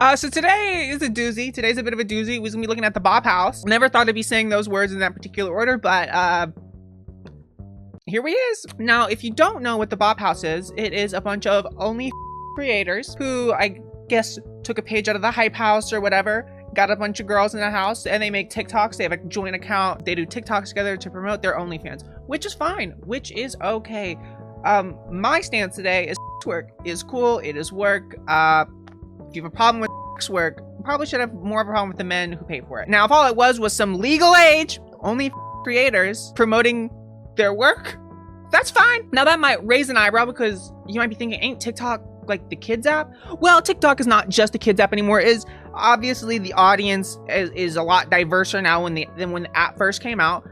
So today is a doozy. Today's a bit of a doozy. We're gonna be looking at the Bop House. Never thought I'd be saying those words in that particular order, but here we is. Now, if you don't know what the Bop House is, it is a bunch of only creators who I guess took a page out of the Hype House or whatever, got a bunch of girls in the house, and they make TikToks. They have a joint account. They do TikToks together to promote their OnlyFans, which is fine, which is okay. My stance today is work is cool. It is work. If you have a problem with sex work, you probably should have more of a problem with the men who pay for it. Now, if all it was some legal age, only creators promoting their work, that's fine. Now, that might raise an eyebrow because you might be thinking, ain't TikTok like the kids app? Well, TikTok is not just a kids app anymore. It is obviously the audience is a lot diverser now than when the app first came out.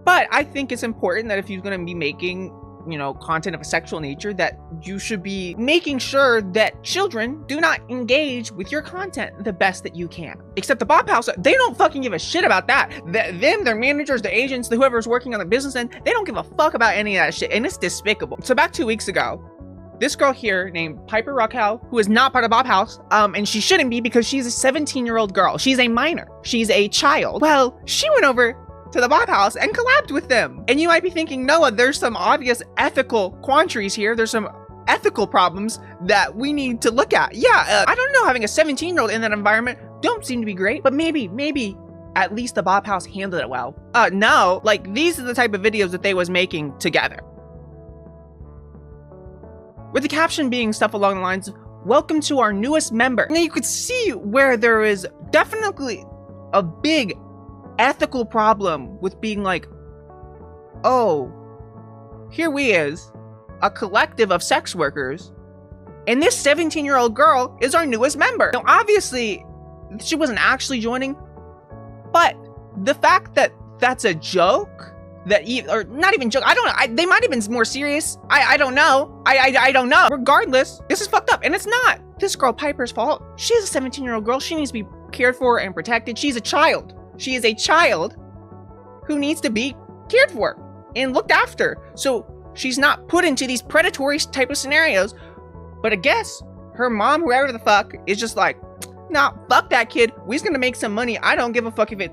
But I think it's important that if you're going to be making, you know, content of a sexual nature, that you should be making sure that children do not engage with your content the best that you can. Except the Bop House, they don't fucking give a shit about that. Them, their managers, the agents, whoever's working on the business end, they don't give a fuck about any of that shit, and it's despicable. So back 2 weeks ago, this girl here named Piper Ruckel, who is not part of Bop House, and she shouldn't be because she's a 17-year-old girl. She's a minor. She's a child. Well, she went over to the Bop House and collabed with them. And you might be thinking, Noah, there's some obvious ethical quandaries here. There's some ethical problems that we need to look at. Yeah, I don't know, having a 17-year-old in that environment don't seem to be great, but maybe at least the Bop House handled it well. No, like these are the type of videos that they was making together. With the caption being stuff along the lines of, "Welcome to our newest member." Now you could see where there is definitely a big ethical problem with being like, oh, here we is, a collective of sex workers, and this 17-year-old girl is our newest member. Now, obviously, she wasn't actually joining, but the fact that that's a joke, or not even joke, I don't know, they might have been more serious. I don't know. I don't know. Regardless, this is fucked up, and it's not this girl Piper's fault. She's a 17-year-old girl. She needs to be cared for and protected. She's a child. She is a child who needs to be cared for and looked after. So she's not put into these predatory type of scenarios. But I guess her mom, whoever the fuck, is just like, nah, fuck that kid. We're just gonna make some money. I don't give a fuck if it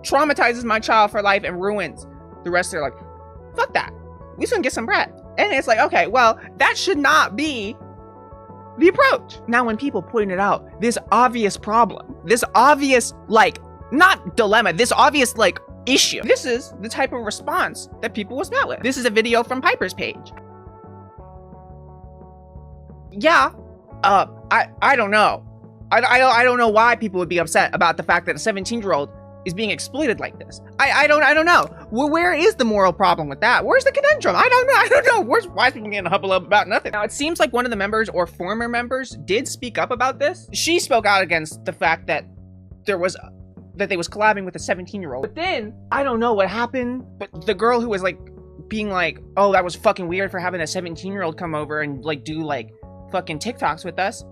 traumatizes my child for life and ruins the rest of their life. Fuck that. We're just gonna get some bread. And it's like, okay, well, that should not be the approach. Now, when people pointed out this obvious problem, this obvious, like, not dilemma, this obvious like issue, this is the type of response that people was met with. This is a video from Piper's page. Yeah, I don't know. I don't know why people would be upset about the fact that a 17-year-old is being exploited like this. I don't know. Where is the moral problem with that? Where's the conundrum? I don't know. Why is people getting a hubbub about nothing? Now, it seems like one of the members or former members did speak up about this. She spoke out against the fact that they was collabing with a 17-year-old. But then, I don't know what happened, but the girl who was like, being like, oh, that was fucking weird for having a 17-year-old come over and like do like fucking TikToks with us,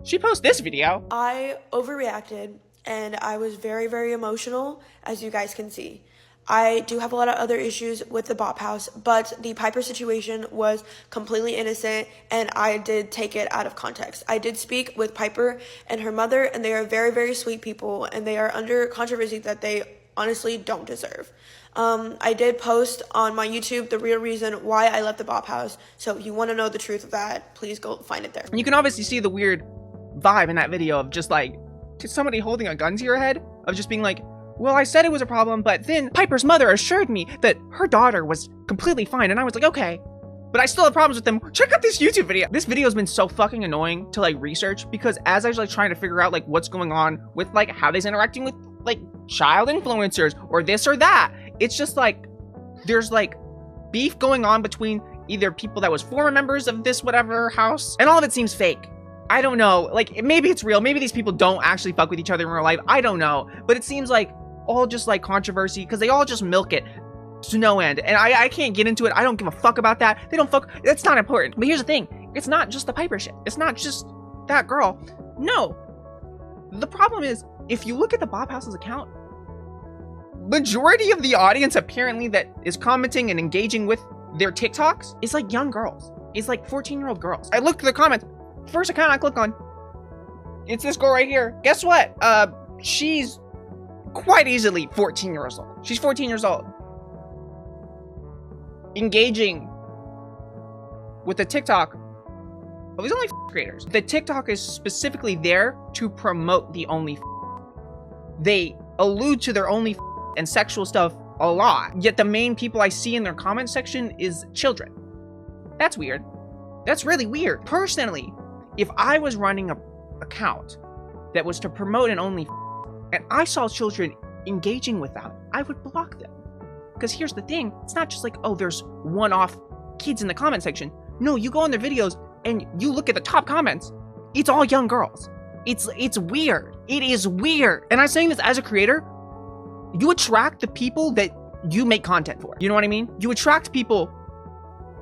she posted this video. I overreacted and I was very, very emotional, as you guys can see. I do have a lot of other issues with the Bop House, but the Piper situation was completely innocent, and I did take it out of context. I did speak with Piper and her mother, and they are very, very sweet people, and they are under controversy that they honestly don't deserve. I did post on my YouTube the real reason why I left the Bop House, so if you want to know the truth of that, please go find it there. You can obviously see the weird vibe in that video of just like, somebody holding a gun to your head, of just being like, well, I said it was a problem, but then Piper's mother assured me that her daughter was completely fine, and I was like, okay, but I still have problems with them. Check out this YouTube video. This video has been so fucking annoying to like research, because as I was like trying to figure out like what's going on with like how they're interacting with like child influencers or this or that, it's just like there's like beef going on between either people that was former members of this whatever house, and all of it seems fake. I don't know, like maybe it's real, maybe these people don't actually fuck with each other in real life, I don't know, but it seems like all just like controversy because they all just milk it to no end, and I can't get into it. I don't give a fuck about that. They don't fuck, that's not important. But here's the thing, it's not just the Piper shit, it's not just that girl. No, the problem is, if you look at the Bop House's account, majority of the audience apparently that is commenting and engaging with their TikToks is like young girls. It's like 14-year-old girls. I looked at the comments, first account I click on, It's this girl right here. Guess what? She's quite easily 14 years old. She's 14 years old. Engaging with a TikTok of these only creators. The TikTok is specifically there to promote the only. They allude to their only and sexual stuff a lot. Yet the main people I see in their comment section is children. That's weird. That's really weird. Personally, if I was running an account that was to promote an only and I saw children engaging with that, I would block them. Because here's the thing, it's not just like, oh, there's one-off kids in the comment section. No, you go on their videos and you look at the top comments, it's all young girls. It's weird. It is weird. And I'm saying this as a creator, you attract the people that you make content for. You know what I mean? You attract people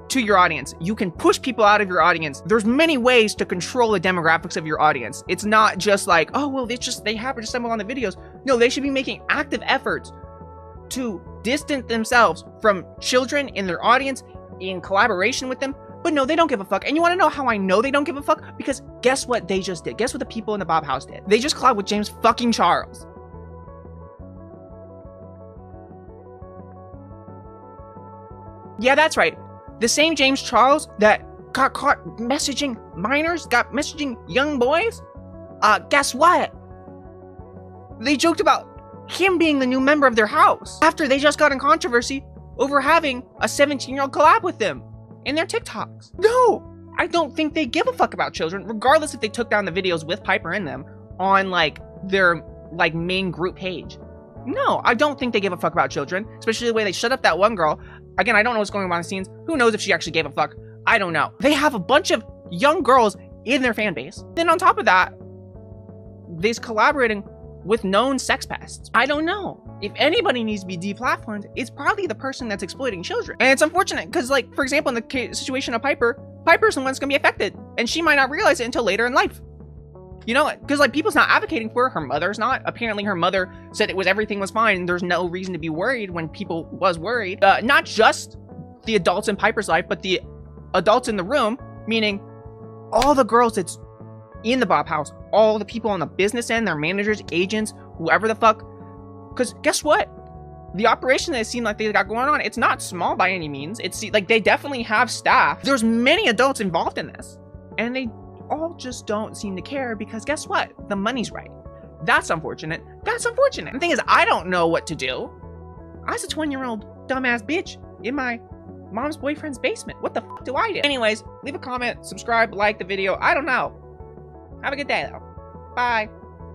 to your audience. You can push people out of your audience. There's many ways to control the demographics of your audience. It's not just like, oh, well, they happen to stumble on the videos. No, they should be making active efforts to distance themselves from children in their audience in collaboration with them. But no, they don't give a fuck. And you want to know how I know they don't give a fuck? Because guess what they just did? Guess what the people in the Bob House did? They just collabed with James fucking Charles. Yeah, that's right. The same James Charles that got caught messaging minors, got messaging young boys. Guess what? They joked about him being the new member of their house after they just got in controversy over having a 17-year-old collab with them in their TikToks. No, I don't think they give a fuck about children, regardless if they took down the videos with Piper in them on like their like main group page. No, I don't think they give a fuck about children, especially the way they shut up that one girl. Again, I don't know what's going on behind the scenes. Who knows if she actually gave a fuck? I don't know. They have a bunch of young girls in their fan base. Then on top of that, they're collaborating with known sex pests. I don't know. If anybody needs to be deplatformed, it's probably the person that's exploiting children. And it's unfortunate because, like, for example, in the situation of Piper's the one that's gonna be affected. And she might not realize it until later in life. You know, because like people's not advocating for her mother's not. Apparently her mother said everything was fine. There's no reason to be worried when people was worried. Not just the adults in Piper's life, but the adults in the room, meaning all the girls that's in the Bob House, all the people on the business end, their managers, agents, whoever the fuck. Because guess what? The operation that it seemed like they got going on, it's not small by any means. It's like they definitely have staff. There's many adults involved in this. And they all just don't seem to care because guess what? The money's right. That's unfortunate. That's unfortunate. The thing is, I don't know what to do. I was a 20-year-old dumbass bitch in my mom's boyfriend's basement. What the fuck do I do? Anyways, leave a comment, subscribe, like the video. I don't know. Have a good day though. Bye.